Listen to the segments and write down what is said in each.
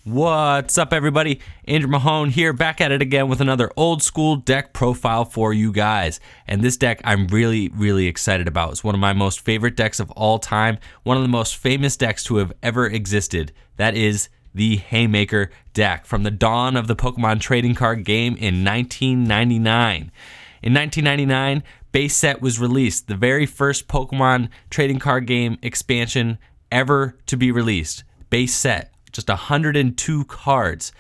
What's up, everybody? Andrew Mahone here, back at it again with another old school deck profile for you guys. And this deck I'm really excited about. It's one of my most favorite decks of all time, one of the most famous decks to have ever existed. That is the Haymaker deck from the dawn of the Pokemon trading card game in 1999. In 1999, base set was released, the very first Pokemon trading card game expansion ever to be released. Base set. Just 102 cards.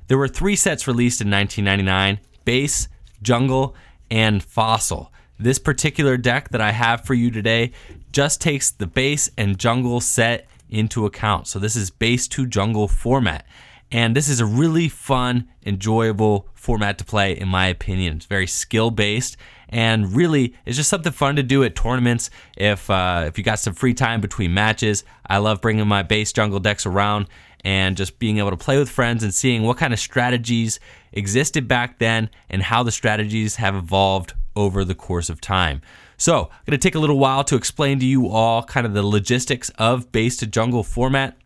There were 3 sets released in 1999, Base, Jungle, and Fossil. This particular deck that I have for you today just takes the Base and Jungle set into account. So this is Base to Jungle format. And this is a really fun, enjoyable format to play, in my opinion. It's very skill-based, and really, it's just something fun to do at tournaments if you got some free time between matches. I love bringing my Base Jungle decks around and just being able to play with friends and seeing what kind of strategies existed back then and how the strategies have evolved over the course of time. So I'm going to take a little while to explain to you all kind of the logistics of Base to Jungle format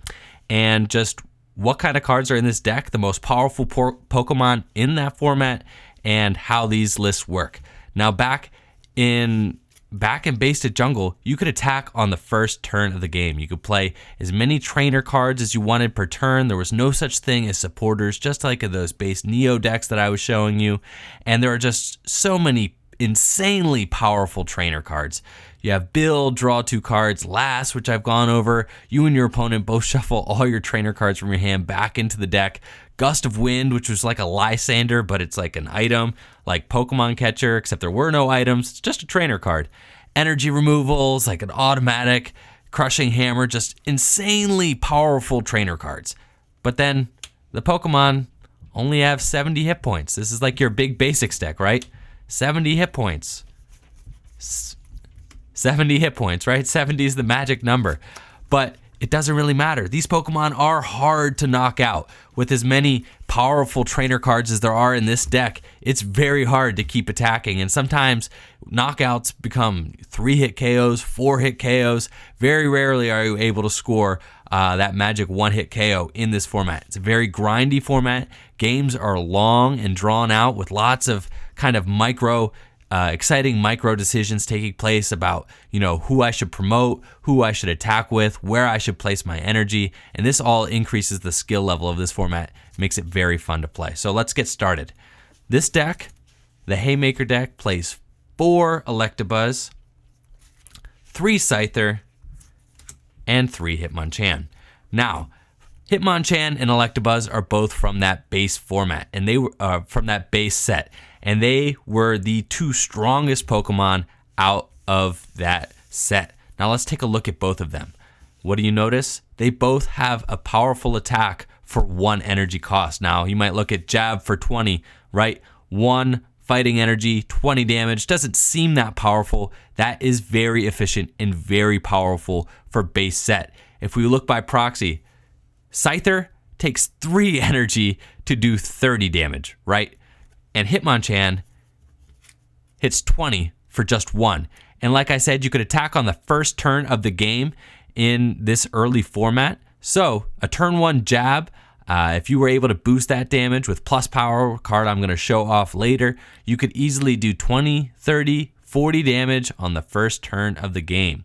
and just what kind of cards are in this deck, the most powerful Pokemon in that format, and how these lists work. Now back in Base to Jungle, you could attack on the first turn of the game. You could play as many trainer cards as you wanted per turn. There was no such thing as supporters, just like in those Base Neo decks that I was showing you. And there are just so many insanely powerful trainer cards. You have Build, draw 2 cards, Last, which I've gone over. You and your opponent both shuffle all your trainer cards from your hand back into the deck. Gust of Wind, which was like a Lysander, but it's like an item, like Pokemon Catcher, except there were no items. It's just a trainer card. Energy removals, like an automatic, Crushing Hammer, just insanely powerful trainer cards. But then the Pokemon only have 70 hit points. This is like your big basics deck, right? 70 hit points. 70 hit points, right? 70 is the magic number. But it doesn't really matter. These Pokemon are hard to knock out. With as many powerful trainer cards as there are in this deck, it's very hard to keep attacking. And sometimes knockouts become 3-hit KOs, 4-hit KOs. Very rarely are you able to score that magic 1-hit KO in this format. It's a very grindy format. Games are long and drawn out with lots of kind of exciting micro decisions taking place about, who I should promote, who I should attack with, where I should place my energy. And this all increases the skill level of this format, makes it very fun to play. So let's get started. This deck, the Haymaker deck, plays 4 Electabuzz, 3 Scyther, and 3 Hitmonchan. Now, Hitmonchan and Electabuzz are both from that base format, and they were from that base set. And they were the 2 strongest Pokemon out of that set. Now let's take a look at both of them. What do you notice? They both have a powerful attack for 1 energy cost. Now you might look at Jab for 20, right? 1 fighting energy, 20 damage. Doesn't seem that powerful. That is very efficient and very powerful for base set. If we look by proxy, Scyther takes 3 energy to do 30 damage, right? And Hitmonchan hits 20 for just 1. And like I said, you could attack on the first turn of the game in this early format. So a turn 1 Jab, if you were able to boost that damage with plus power, card I'm going to show off later, you could easily do 20, 30, 40 damage on the first turn of the game.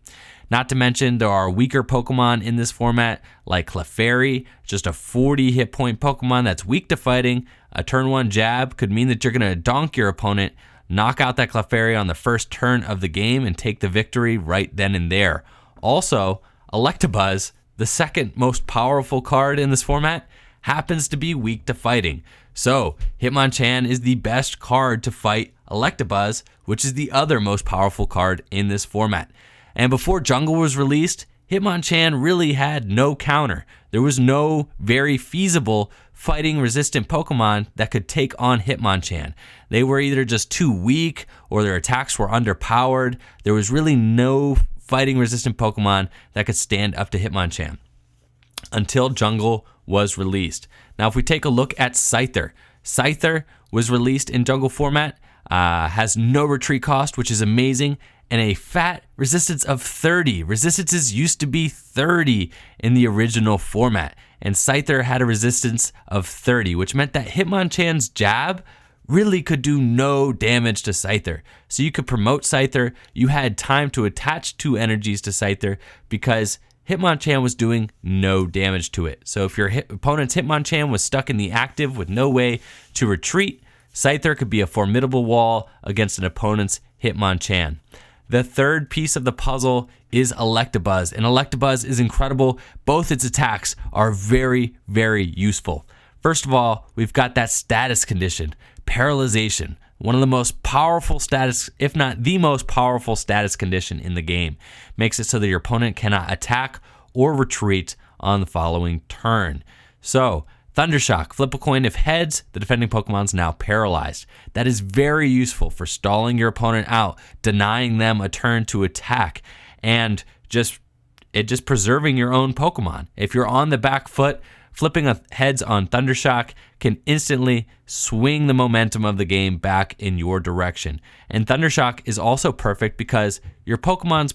Not to mention, there are weaker Pokemon in this format, like Clefairy, just a 40 hit point Pokemon that's weak to fighting. A turn 1 Jab could mean that you're going to donk your opponent, knock out that Clefairy on the first turn of the game, and take the victory right then and there. Also, Electabuzz, the second most powerful card in this format, happens to be weak to fighting. So, Hitmonchan is the best card to fight Electabuzz, which is the other most powerful card in this format. And before Jungle was released, Hitmonchan really had no counter. There was no very feasible fighting resistant Pokemon that could take on Hitmonchan. They were either just too weak or their attacks were underpowered. There was really no fighting resistant Pokemon that could stand up to Hitmonchan until Jungle was released. Now if we take a look at Scyther, Scyther was released in Jungle format, has no retreat cost, which is amazing, and a fat resistance of 30. Resistances used to be 30 in the original format. and Scyther had a resistance of 30, which meant that Hitmonchan's jab really could do no damage to Scyther. So you could promote Scyther, you had time to attach 2 energies to Scyther because Hitmonchan was doing no damage to it. So if your opponent's Hitmonchan was stuck in the active with no way to retreat, Scyther could be a formidable wall against an opponent's Hitmonchan. The third piece of the puzzle is Electabuzz, and Electabuzz is incredible. Both its attacks are very, very useful. First of all, we've got that status condition, Paralyzation, one of the most powerful status, if not the most powerful status condition in the game. Makes it so that your opponent cannot attack or retreat on the following turn. So, Thundershock, flip a coin. If heads, the defending Pokemon's now paralyzed. That is very useful for stalling your opponent out, denying them a turn to attack, and just preserving your own Pokemon. If you're on the back foot, flipping a heads on Thundershock can instantly swing the momentum of the game back in your direction. And Thundershock is also perfect because your Pokemon's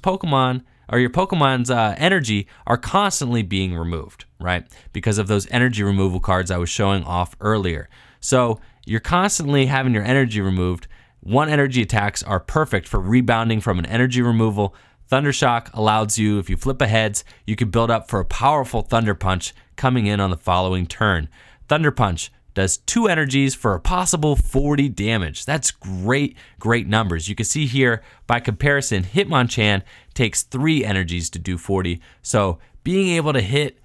energy are constantly being removed, right? Because of those energy removal cards I was showing off earlier. So you're constantly having your energy removed. 1 energy attacks are perfect for rebounding from an energy removal. Thundershock allows you, if you flip a heads, you can build up for a powerful Thunder Punch coming in on the following turn. Thunder Punch does 2 energies for a possible 40 damage. That's great numbers. You can see here, by comparison, Hitmonchan takes 3 energies to do 40. So being able to hit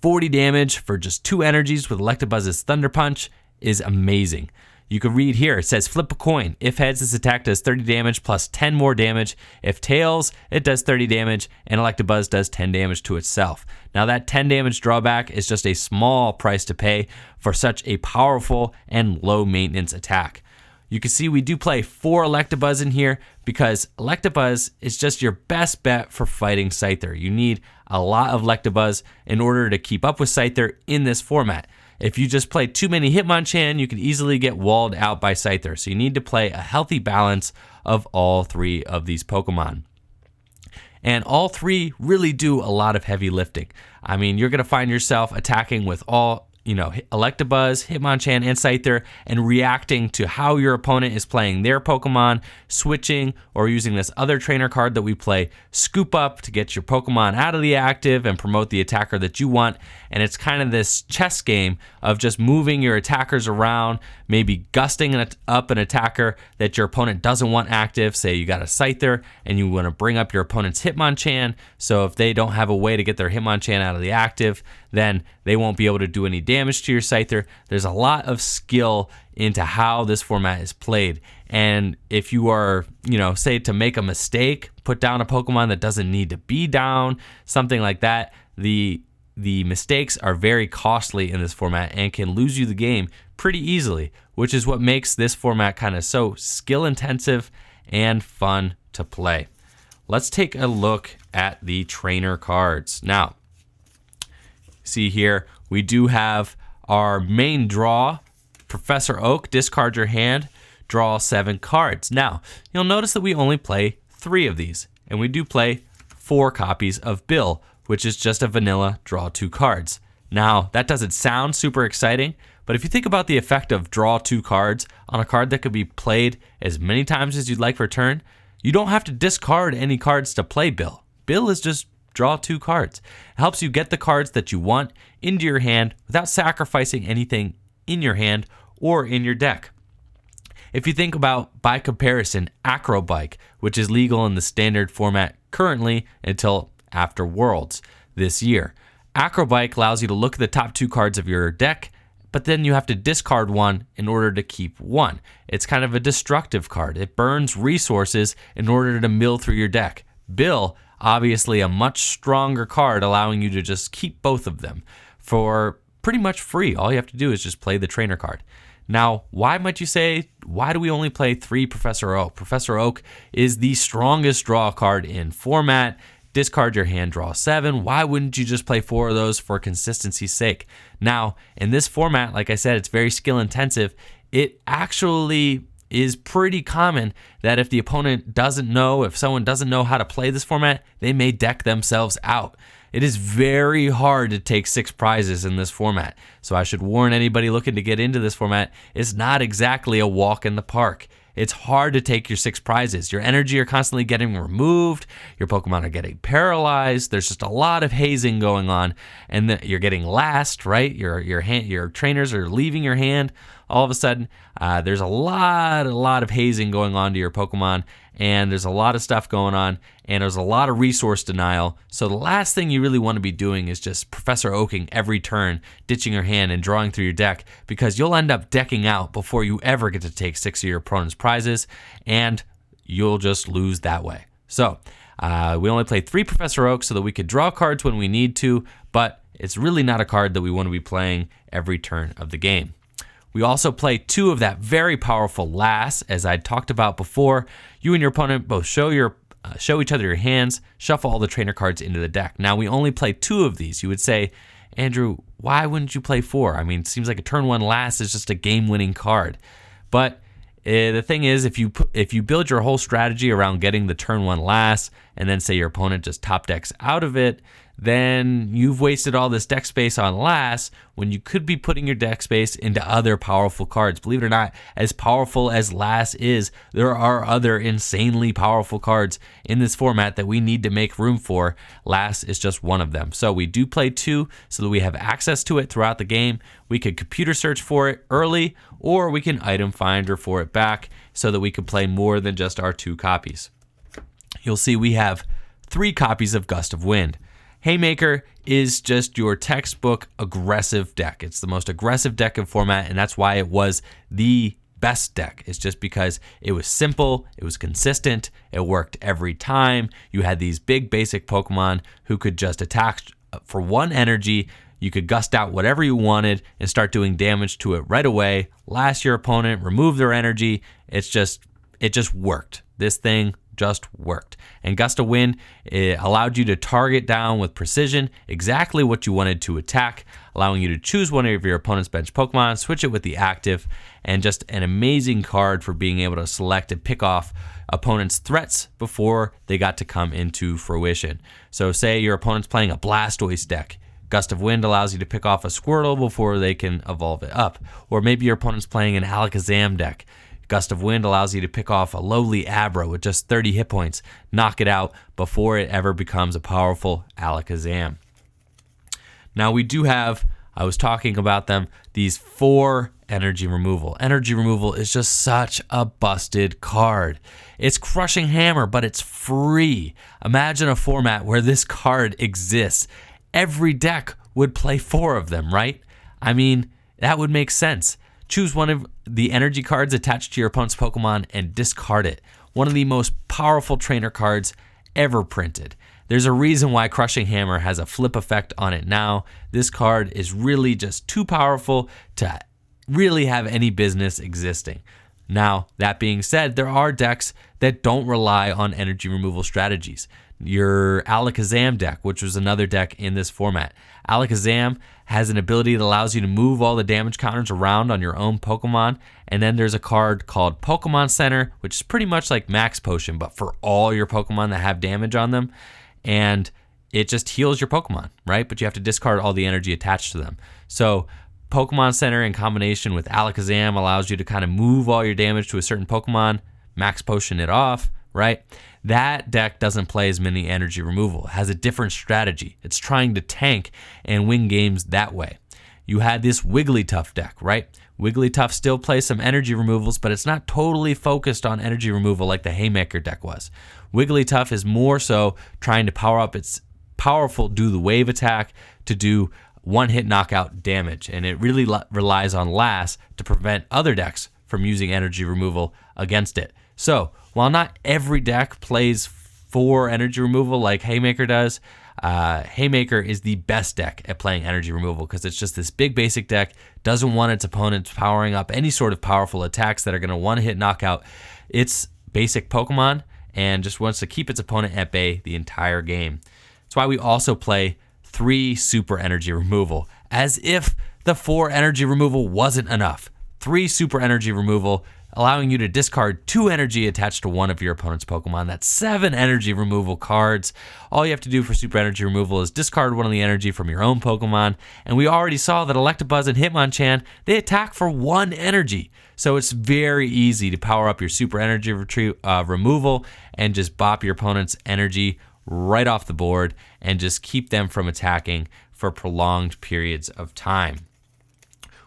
40 damage for just 2 energies with Electabuzz's Thunder Punch is amazing. You can read here, it says flip a coin. If heads, this attack does 30 damage plus 10 more damage. If tails, it does 30 damage, and Electabuzz does 10 damage to itself. Now that 10 damage drawback is just a small price to pay for such a powerful and low maintenance attack. You can see we do play 4 Electabuzz in here because Electabuzz is just your best bet for fighting Scyther. You need a lot of Electabuzz in order to keep up with Scyther in this format. If you just play too many Hitmonchan, you can easily get walled out by Scyther. So you need to play a healthy balance of all 3 of these Pokemon. And all 3 really do a lot of heavy lifting. I mean, you're going to find yourself attacking with all, Electabuzz, Hitmonchan, and Scyther, and reacting to how your opponent is playing their Pokemon, switching, or using this other trainer card that we play, Scoop Up, to get your Pokemon out of the active and promote the attacker that you want. And it's kind of this chess game of just moving your attackers around, maybe gusting up an attacker that your opponent doesn't want active. Say you got a Scyther and you want to bring up your opponent's Hitmonchan, so if they don't have a way to get their Hitmonchan out of the active, then they won't be able to do any damage to your Scyther. There's a lot of skill into how this format is played. And if you are, say to make a mistake, put down a Pokemon that doesn't need to be down, something like that, the mistakes are very costly in this format and can lose you the game pretty easily, which is what makes this format kind of so skill intensive and fun to play. Let's take a look at the trainer cards. Now, see here, we do have our main draw, Professor Oak. Discard your hand, draw 7 cards. Now, you'll notice that we only play 3 of these, and we do play 4 copies of Bill, which is just a vanilla draw 2 cards. Now, that doesn't sound super exciting, but if you think about the effect of draw 2 cards on a card that could be played as many times as you'd like per turn, you don't have to discard any cards to play Bill. Bill is just draw 2 cards. It helps you get the cards that you want into your hand without sacrificing anything in your hand or in your deck. If you think about, by comparison, Acrobike, which is legal in the standard format currently until after Worlds this year. Acrobike allows you to look at the top 2 cards of your deck, but then you have to discard 1 in order to keep 1. It's kind of a destructive card. It burns resources in order to mill through your deck. Bill, obviously a much stronger card, allowing you to just keep both of them for pretty much free. All you have to do is just play the trainer card. Now, why might you say, why do we only play 3 Professor Oak? Professor Oak is the strongest draw card in format. Discard your hand, draw 7. Why wouldn't you just play 4 of those for consistency's sake? Now, in this format, like I said, it's very skill intensive. It actually is pretty common that if the opponent doesn't know, if someone doesn't know how to play this format, they may deck themselves out. It is very hard to take 6 prizes in this format. So I should warn anybody looking to get into this format, it's not exactly a walk in the park. It's hard to take your 6 prizes. Your energy are constantly getting removed. Your Pokemon are getting paralyzed. There's just a lot of hazing going on, and you're getting last, right? Your trainers are leaving your hand. All of a sudden, there's a lot of hazing going on to your Pokemon, and there's a lot of stuff going on, and there's a lot of resource denial. So the last thing you really want to be doing is just Professor Oaking every turn, ditching your hand and drawing through your deck, because you'll end up decking out before you ever get to take 6 of your opponent's prizes, and you'll just lose that way. So we only played 3 Professor Oaks so that we could draw cards when we need to, but it's really not a card that we want to be playing every turn of the game. We also play 2 of that very powerful Lass, as I talked about before. You and your opponent both show each other your hands, shuffle all the trainer cards into the deck. Now, we only play 2 of these. You would say, Andrew, why wouldn't you play 4? I mean, it seems like a turn 1 Lass is just a game-winning card. But the thing is, if you build your whole strategy around getting the turn 1 Lass, and then say your opponent just top decks out of it, then you've wasted all this deck space on Lass when you could be putting your deck space into other powerful cards. Believe it or not, as powerful as Lass is, there are other insanely powerful cards in this format that we need to make room for. Lass is just one of them. So we do play 2 so that we have access to it throughout the game. We could computer search for it early, or we can item finder for it back so that we can play more than just our 2 copies. You'll see we have 3 copies of Gust of Wind. Haymaker is just your textbook aggressive deck. It's the most aggressive deck in format, and that's why it was the best deck. It's just because it was simple, it was consistent, it worked every time. You had these big basic Pokemon who could just attack for 1 energy. You could gust out whatever you wanted and start doing damage to it right away. Last your opponent, remove their energy. It just worked. This thing just worked. And Gust of Wind, it allowed you to target down with precision exactly what you wanted to attack, allowing you to choose one of your opponent's bench Pokemon, switch it with the active, and just an amazing card for being able to select and pick off opponent's threats before they got to come into fruition. So say your opponent's playing a Blastoise deck. Gust of Wind allows you to pick off a Squirtle before they can evolve it up. Or maybe your opponent's playing an Alakazam deck. Gust of Wind allows you to pick off a lowly Abra with just 30 hit points, knock it out before it ever becomes a powerful Alakazam. Now we do have, I was talking about them, these 4 energy removal. Energy removal is just such a busted card. It's Crushing Hammer, but it's free. Imagine a format where this card exists. Every deck would play 4 of them, right? I mean, that would make sense. Choose one of the energy cards attached to your opponent's Pokemon and discard it. One of the most powerful trainer cards ever printed. There's a reason why Crushing Hammer has a flip effect on it now. This card is really just too powerful to really have any business existing. Now, that being said, there are decks that don't rely on energy removal strategies. Your Alakazam deck, which was another deck in this format. Alakazam has an ability that allows you to move all the damage counters around on your own Pokemon. And then there's a card called Pokemon Center, which is pretty much like Max Potion, but for all your Pokemon that have damage on them. And it just heals your Pokemon, right? But you have to discard all the energy attached to them. So Pokemon Center in combination with Alakazam allows you to kind of move all your damage to a certain Pokemon, Max Potion it off, right? That deck doesn't play as many energy removal. It has a different strategy. It's trying to tank and win games that way. You had this Wigglytuff deck, right? Wigglytuff still plays some energy removals, but it's not totally focused on energy removal like the Haymaker deck was. Wigglytuff is more so trying to power up its powerful do the wave attack to do 1-hit knockout damage, and it really relies on Lass to prevent other decks from using energy removal against it. So, while not every deck plays 4 energy removal like Haymaker does, Haymaker is the best deck at playing energy removal because it's just this big basic deck, doesn't want its opponents powering up any sort of powerful attacks that are going to 1-hit knock out its basic Pokemon, and just wants to keep its opponent at bay the entire game. That's why we also play 3 super energy removal, as if the 4 energy removal wasn't enough. 3 super energy removal allowing you to discard 2 energy attached to one of your opponent's Pokemon. That's 7 energy removal cards. All you have to do for super energy removal is discard one of the energy from your own Pokemon. And we already saw that Electabuzz and Hitmonchan, they attack for 1 energy. So it's very easy to power up your super energy removal and just bop your opponent's energy right off the board and just keep them from attacking for prolonged periods of time.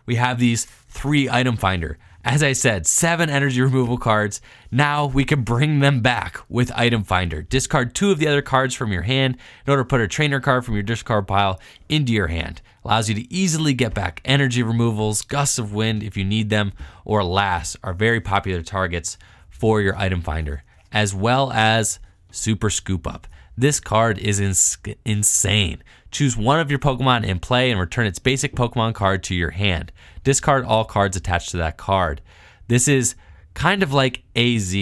We have these 3 item finder. As I said, 7 energy removal cards. Now we can bring them back with item finder. Discard 2 of the other cards from your hand in order to put a trainer card from your discard pile into your hand. Allows you to easily get back energy removals, gusts of wind if you need them, or lasts are very popular targets for your item finder, as well as super scoop up. This card is insane. Choose one of your Pokemon in play and return its basic Pokemon card to your hand. Discard all cards attached to that card. This is kind of like AZ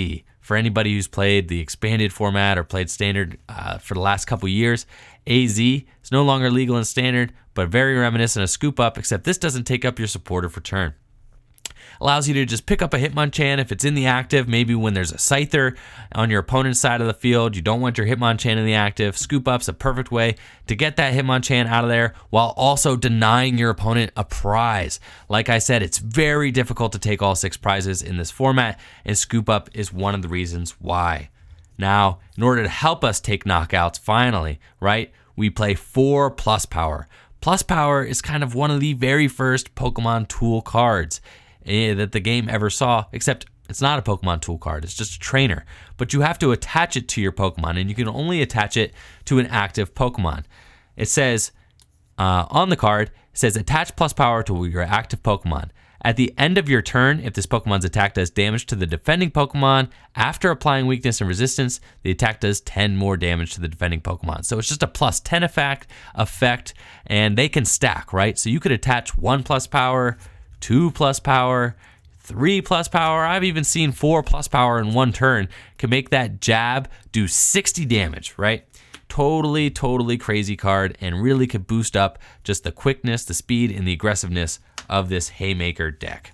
for anybody who's played the expanded format or played standard for the last couple years. AZ is no longer legal in standard, but very reminiscent of Scoop Up, except this doesn't take up your supportive return. Allows you to just pick up a Hitmonchan if it's in the active, maybe when there's a Scyther on your opponent's side of the field. You don't want your Hitmonchan in the active. Scoop Up's a perfect way to get that Hitmonchan out of there while also denying your opponent a prize. Like I said, it's very difficult to take all 6 prizes in this format, and Scoop Up is one of the reasons why. Now, in order to help us take knockouts finally, right, we play 4 Plus Power. Plus Power is kind of one of the very first Pokemon tool cards that the game ever saw, except it's not a Pokemon tool card, it's just a trainer. But you have to attach it to your Pokemon, and you can only attach it to an active Pokemon. It says on the card, it says attach Plus Power to your active Pokemon. At the end of your turn, if this Pokemon's attack does damage to the defending Pokemon, after applying weakness and resistance, the attack does 10 more damage to the defending Pokemon. So it's just a plus 10 effect, and they can stack, right? So you could attach 1 Plus Power, 2 Plus Power, 3 Plus Power. I've even seen 4 Plus Power in one turn can make that jab do 60 damage, right? Totally crazy card, and really could boost up just the quickness, the speed, and the aggressiveness of this Haymaker deck.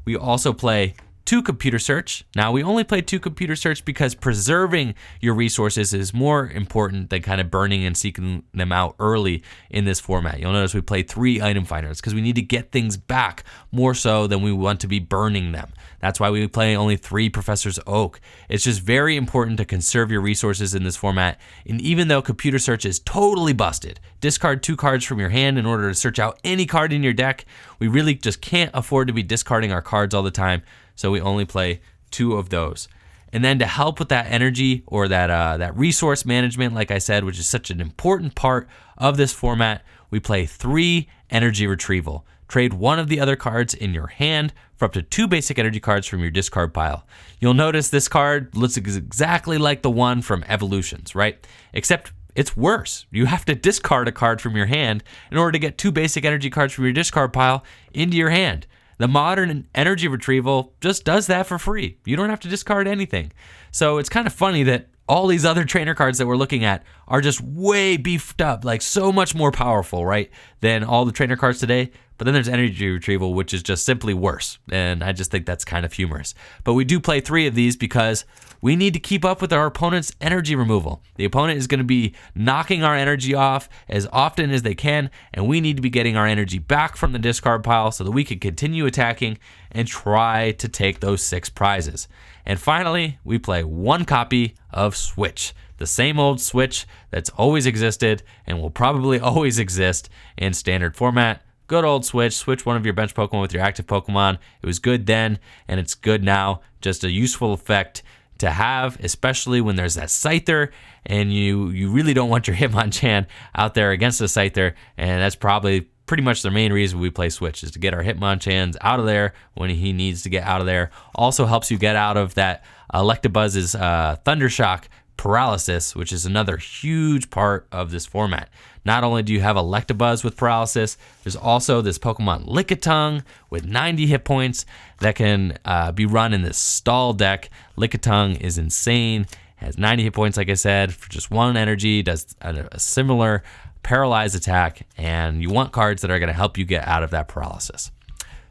We also play 2 Computer Search. Now, we only play 2 Computer Search because preserving your resources is more important than kind of burning and seeking them out early in this format. You'll notice we play 3 item finders because we need to get things back more so than we want to be burning them. That's why we play only 3 Professor's Oak. It's just very important to conserve your resources in this format. And even though Computer Search is totally busted, discard 2 cards from your hand in order to search out any card in your deck, we really just can't afford to be discarding our cards all the time. So we only play 2 of those. And then to help with that energy or that resource management, like I said, which is such an important part of this format, we play 3 energy retrieval. Trade one of the other cards in your hand for up to 2 basic energy cards from your discard pile. You'll notice this card looks exactly like the one from Evolutions, right? Except it's worse. You have to discard a card from your hand in order to get 2 basic energy cards from your discard pile into your hand. The modern energy retrieval just does that for free. You don't have to discard anything. So it's kind of funny that all these other trainer cards that we're looking at are just way beefed up, like so much more powerful, right, than all the trainer cards today. But then there's energy retrieval, which is just simply worse. And I just think that's kind of humorous. But we do play 3 of these because we need to keep up with our opponent's energy removal. The opponent is going to be knocking our energy off as often as they can, and we need to be getting our energy back from the discard pile so that we can continue attacking and try to take those 6 prizes. And finally, we play 1 copy of Switch, the same old Switch that's always existed and will probably always exist in standard format. Good old Switch. Switch one of your bench Pokemon with your active Pokemon. It was good then, and it's good now. Just a useful effect to have, especially when there's that Scyther, and you really don't want your Hitmonchan out there against the Scyther, and that's probably pretty much the main reason we play Switch, is to get our Hitmonchans out of there when he needs to get out of there. Also helps you get out of that Electabuzz's Thundershock paralysis, which is another huge part of this format. Not only do you have Electabuzz with paralysis, there's also this Pokemon Lickitung with 90 hit points that can be run in this stall deck. Lickitung is insane, has 90 hit points, like I said, for just 1 energy, does a similar paralyzed attack, and you want cards that are going to help you get out of that paralysis.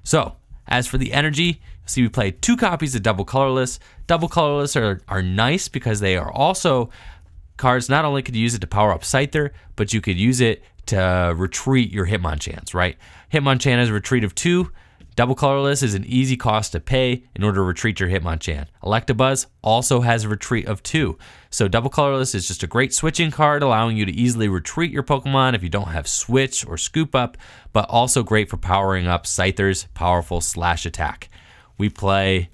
So, As for the energy, see we play 2 copies of Double Colorless. Double Colorless are nice because they are also cards. Not only could you use it to power up Scyther, but you could use it to retreat your Hitmonchan, right? Hitmonchan has a retreat of 2. Double Colorless is an easy cost to pay in order to retreat your Hitmonchan. Electabuzz also has a retreat of 2. So Double Colorless is just a great switching card, allowing you to easily retreat your Pokemon if you don't have Switch or Scoop Up, but also great for powering up Scyther's powerful Slash attack. We play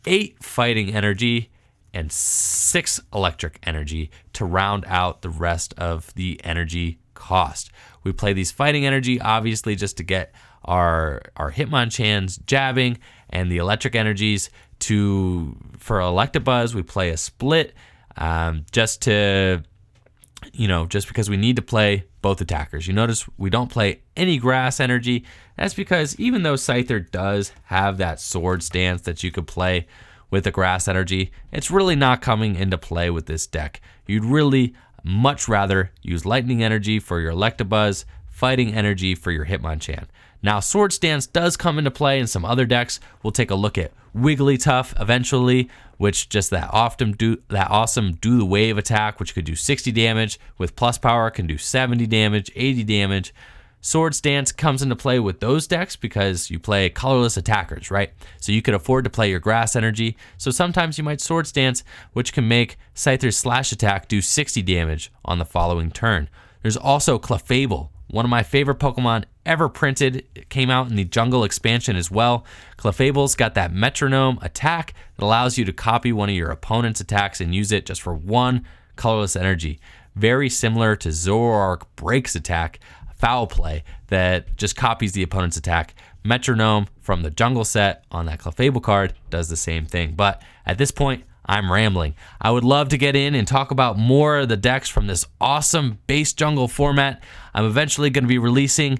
8 Fighting Energy and 6 Electric Energy to round out the rest of the energy cost. We play these Fighting Energy obviously just to get our Hitmonchans jabbing, and the Electric Energies for Electabuzz we play a split just because we need to play both attackers. You notice we don't play any Grass Energy. That's because even though Scyther does have that Sword stance that you could play with a Grass Energy, it's really not coming into play with this deck. You'd really much rather use Lightning Energy for your Electabuzz, Fighting Energy for your Hitmonchan. Now, Sword Stance does come into play in some other decks. We'll take a look at Wigglytuff eventually, which just that awesome do the wave attack, which could do 60 damage with plus power, can do 70 damage, 80 damage. Sword Stance comes into play with those decks because you play colorless attackers, right? So you could afford to play your Grass Energy. So sometimes you might Sword Stance, which can make Scyther's Slash attack do 60 damage on the following turn. There's also Clefable, one of my favorite Pokemon ever printed. It came out in the Jungle expansion as well. Clefable's got that Metronome attack that allows you to copy one of your opponent's attacks and use it just for 1 colorless energy. Very similar to Zoroark Break's attack, Foul Play, that just copies the opponent's attack. Metronome from the Jungle set on that Clefable card does the same thing. But at this point, I'm rambling. I would love to get in and talk about more of the decks from this awesome base Jungle format. I'm eventually going to be releasing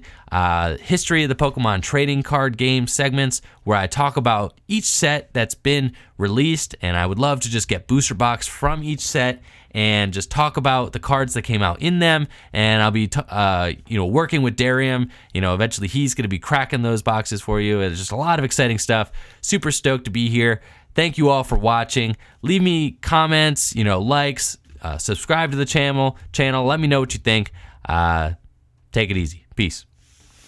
history of the Pokemon trading card game segments where I talk about each set that's been released, and I would love to just get booster box from each set and just talk about the cards that came out in them. And I'll be working with Darium. Eventually he's going to be cracking those boxes for you. It's just a lot of exciting stuff. Super stoked to be here. Thank you all for watching. Leave me comments, likes, subscribe to the channel. Let me know what you think. Take it easy. Peace.